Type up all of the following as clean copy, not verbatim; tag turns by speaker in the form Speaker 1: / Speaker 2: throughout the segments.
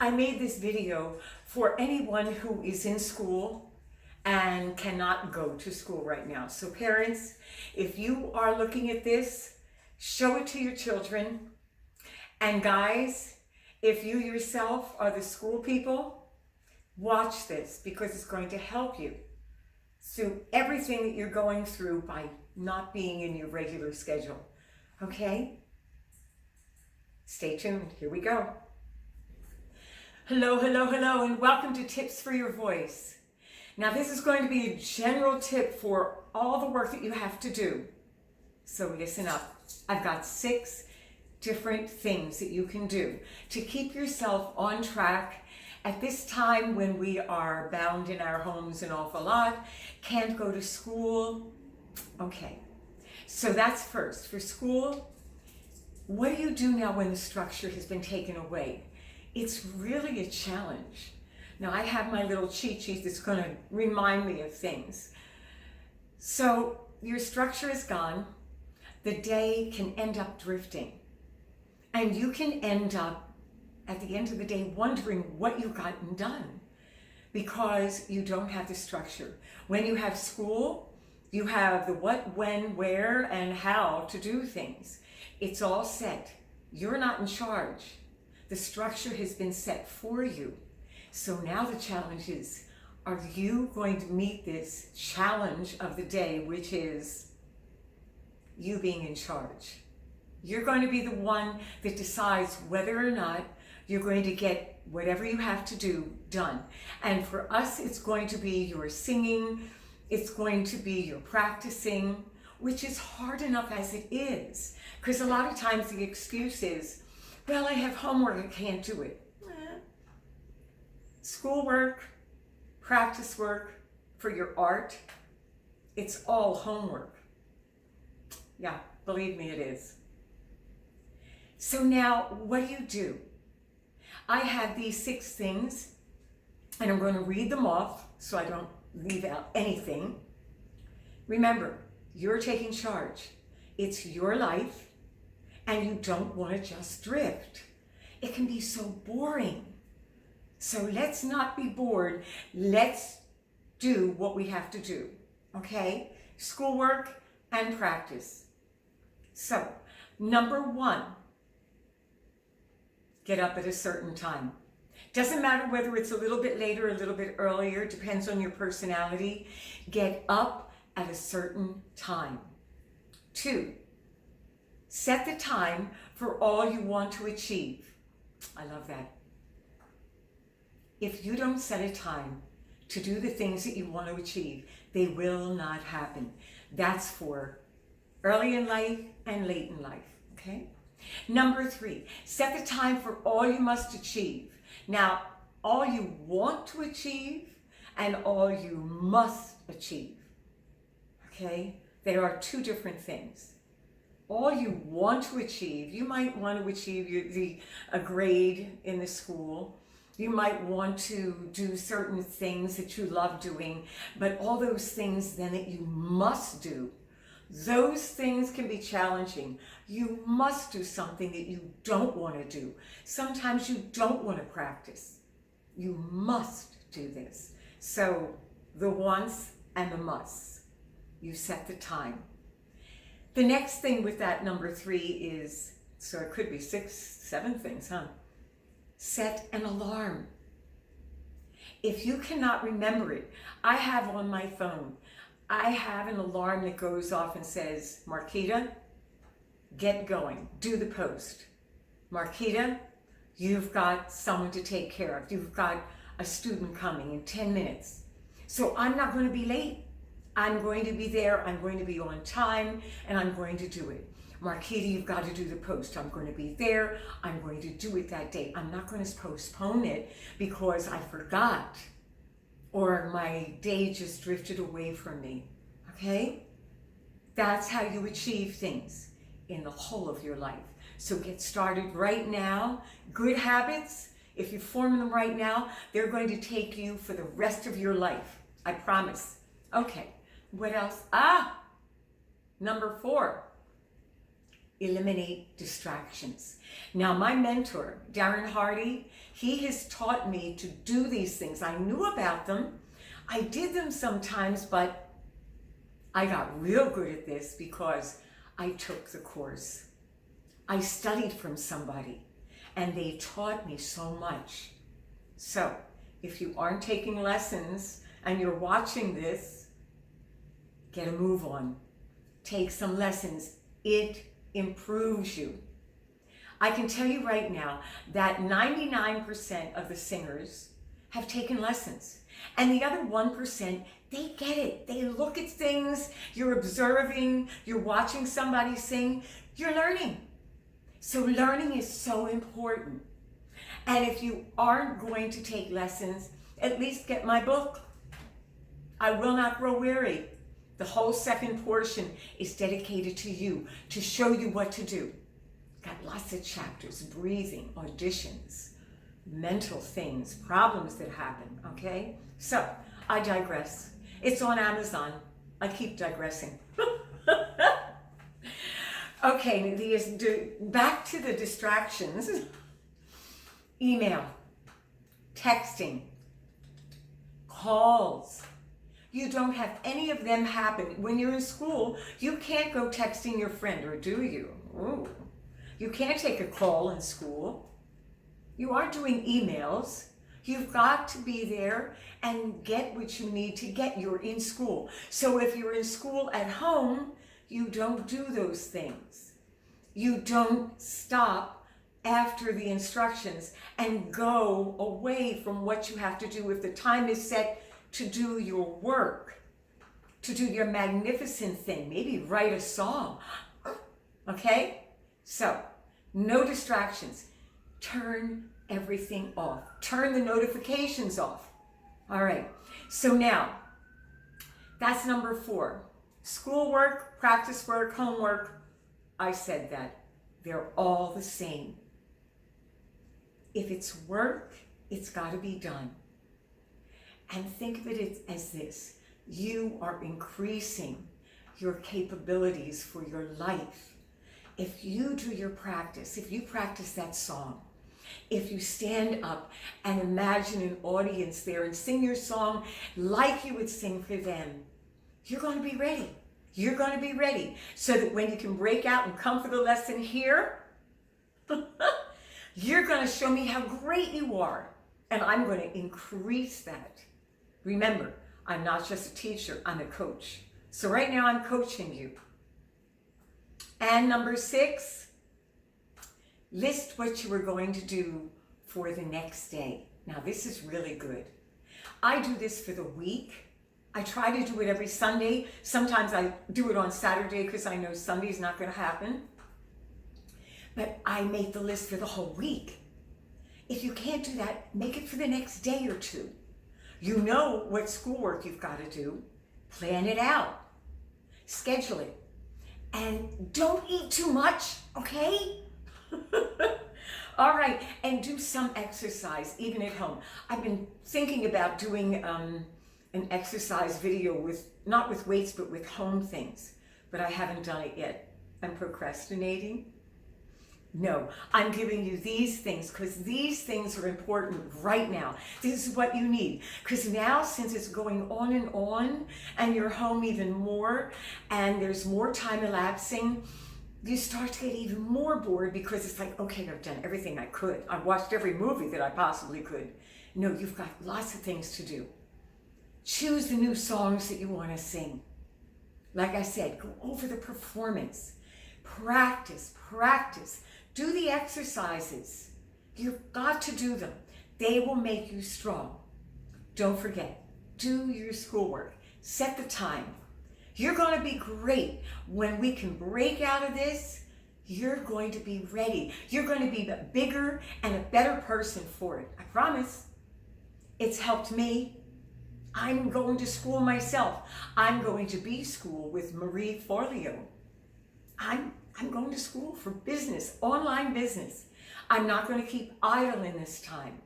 Speaker 1: I made this video for anyone who is in school and cannot go to school right now. So parents, if you are looking at this, show it to your children. And guys, if you yourself are the school people, watch this because it's going to help you through everything that you're going through by not being in your regular schedule. Okay? Stay tuned. Here we go. Hello, hello, hello, and welcome to Tips for Your Voice. Now, this is going to be a general tip for all the work that you have to do. So listen up. I've got 6 different things that you can do to keep yourself on track at this time when we are bound in our homes an awful lot, can't go to school. Okay, so that's first. For school, what do you do now when the structure has been taken away? It's really a challenge. Now I have my little cheat sheet that's going to remind me of things. So your structure is gone. The day can end up drifting. And you can end up at the end of the day wondering what you've gotten done because you don't have the structure. When you have school, you have the what, when, where, and how to do things. It's all set. You're not in charge. The structure has been set for you. So now the challenge is, are you going to meet this challenge of the day, which is you being in charge? You're going to be the one that decides whether or not you're going to get whatever you have to do done. And for us, it's going to be your singing, it's going to be your practicing, which is hard enough as it is. Because a lot of times the excuse is, well, I have homework, I can't do it. Schoolwork, practice work for your art, it's all homework. Yeah, believe me, it is. So now, what do? I have these 6 things, and I'm going to read them off so I don't leave out anything. Remember, you're taking charge. It's your life, and you don't want to just drift. It can be so boring. So let's not be bored. Let's do what we have to do, okay? Schoolwork and practice. So, number 1, get up at a certain time. Doesn't matter whether it's a little bit later or a little bit earlier, depends on your personality. Get up at a certain time. 2, set the time for all you want to achieve. I love that. If you don't set a time to do the things that you want to achieve, they will not happen. That's for early in life and late in life, okay? Number 3, set the time for all you must achieve. Now, all you want to achieve and all you must achieve, okay? They are 2 different things. All you want to achieve, you might want to achieve a grade in the school. You might want to do certain things that you love doing, but all those things then that you must do, those things can be challenging. You must do something that you don't want to do. Sometimes you don't want to practice. You must do this. So the wants and the musts, you set the time. The next thing with that number 3 is, so it could be 6, 7 things, huh? Set an alarm. If you cannot remember it, I have on my phone, I have an alarm that goes off and says, Marquita, get going, do the post. Marquita, you've got someone to take care of. You've got a student coming in 10 minutes. So I'm not going to be late. I'm going to be there, I'm going to be on time, and I'm going to do it. Marquita, you've got to do the post. I'm going to be there. I'm going to do it that day. I'm not going to postpone it because I forgot or my day just drifted away from me. Okay? That's how you achieve things in the whole of your life. So get started right now. Good habits, if you form them right now, they're going to take you for the rest of your life. I promise. Okay, what else? Number 4. eliminate distractions. Now, my mentor, Darren Hardy, he has taught me to do these things. I knew about them. I did them sometimes, but I got real good at this because I took the course. I studied from somebody, and they taught me so much. So, if you aren't taking lessons and you're watching this, get a move on. Take some lessons. It improves you. I can tell you right now that 99% of the singers have taken lessons. And the other 1%, they get it. They look at things, you're observing, you're watching somebody sing, you're learning. So learning is so important. And if you aren't going to take lessons, at least get my book, I Will Not Grow Weary. The whole second portion is dedicated to you, to show you what to do. Got lots of chapters, breathing, auditions, mental things, problems that happen, okay? So, I digress. It's on Amazon. I keep digressing. Okay, back to the distractions. Email, texting, calls. You don't have any of them happen. When you're in school, you can't go texting your friend, or do you? Ooh. You can't take a call in school. You aren't doing emails. You've got to be there and get what you need to get. You're in school. So if you're in school at home, you don't do those things. You don't stop after the instructions and go away from what you have to do. If the time is set to do your work, to do your magnificent thing, maybe write a song, okay? So, no distractions. Turn everything off. Turn the notifications off. All right, so now, that's number 4. Schoolwork, practice work, homework. I said that. They're all the same. If it's work, it's got to be done. And think of it as this. You are increasing your capabilities for your life. If you do your practice, if you practice that song, if you stand up and imagine an audience there and sing your song like you would sing for them, you're going to be ready. You're going to be ready so that when you can break out and come for the lesson here, you're going to show me how great you are. And I'm going to increase that. Remember, I'm not just a teacher, I'm a coach. So right now I'm coaching you. And number 6, list what you are going to do for the next day. Now this is really good. I do this for the week. I try to do it every Sunday. Sometimes I do it on Saturday because I know Sunday's not going to happen. But I make the list for the whole week. If you can't do that, make it for the next day or 2. You know what schoolwork you've got to do. Plan it out. Schedule it. And don't eat too much, okay? All right, and do some exercise, even at home. I've been thinking about doing an exercise video not with weights, but with home things. But I haven't done it yet. I'm procrastinating. No, I'm giving you these things because these things are important right now. This is what you need. Because now, since it's going on and you're home even more and there's more time elapsing, you start to get even more bored because it's like, okay, I've done everything I could. I've watched every movie that I possibly could. No, you've got lots of things to do. Choose the new songs that you want to sing. Like I said, go over the performance. Practice. Do the exercises. You've got to do them. They will make you strong. Don't forget, do your schoolwork. Set the time. You're going to be great. When we can break out of this, you're going to be ready. You're going to be a bigger and a better person for it. I promise. It's helped me. I'm going to school myself. I'm going to be school with Marie Forleo. I'm going to school for business, online business. I'm not going to keep idle in this time.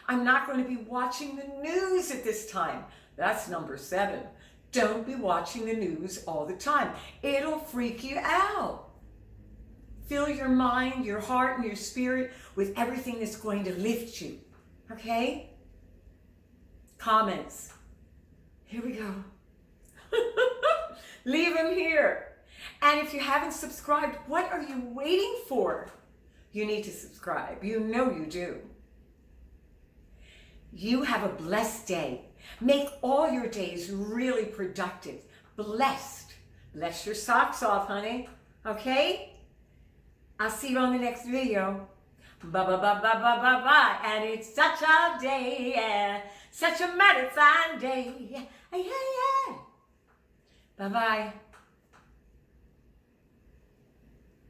Speaker 1: I'm not going to be watching the news at this time. That's number 7. Don't be watching the news all the time. It'll freak you out. fill your mind, your heart, and your spirit with everything that's going to lift you. Okay? Comments. Here we go. Leave them here. And if you haven't subscribed, what are you waiting for? You need to subscribe. You know you do. You have a blessed day. Make all your days really productive. Blessed. Bless your socks off, honey. Okay? I'll see you on the next video. Bye. And it's such a day, yeah. Such a mighty fine day. Yeah. Bye-bye.